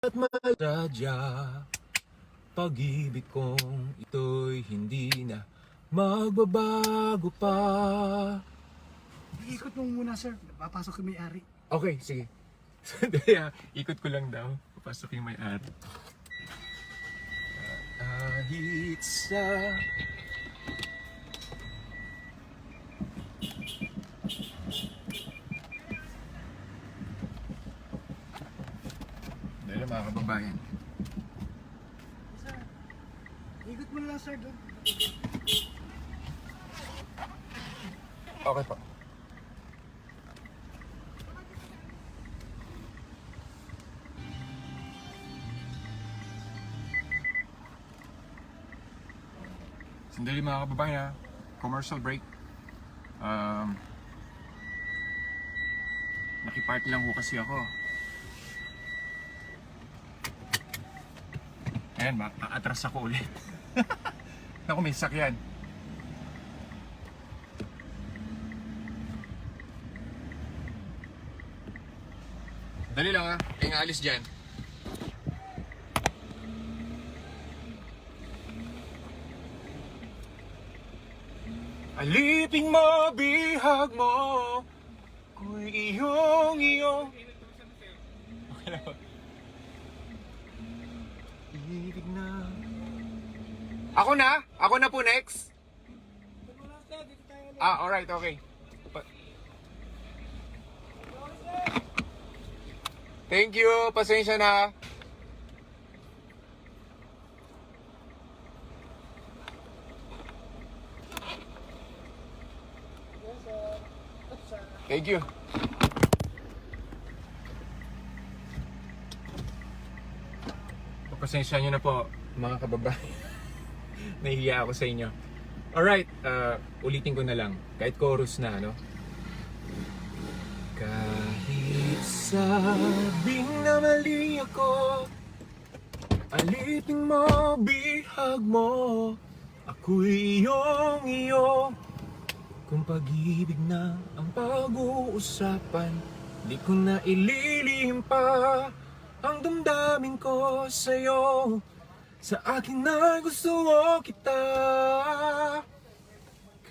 At maradya, pag-ibig kong ito'y hindi na magbabago pa. Ikot mo muna, sir. Papasok yung may-ari. Okay, sige. Sandali ikot ko lang daw. Papasok yung may-ari. Kahit sa... Dahil mga kababayan. Sir, ikot mo lang, sir. Doon. Okay po. Sandali mga kababayan, commercial break. Nakipark lang ho kasi ako. Ayan, atras ako ulit. Naku, may sakyan. Dali lang ha, kaya nga alis dyan. Aliping mo, bihag mo, ko'y iyong okay lang ba? Ibig na. Ako na po next. Alright, okay. Thank you, pasensya na. Thank you. Pasensya nyo na po, mga kababayan. Nahihiya ako sa inyo. Alright, ulitin ko na lang. Kahit chorus na, no? Kahit sabing na mali ako, alipin mo, bihag mo, ako'y iyo. Kung pag-ibig na ang pag-uusapan, di ko na ililihim pa ang damdamin ko sa'yo. Sa akin na gusto kita.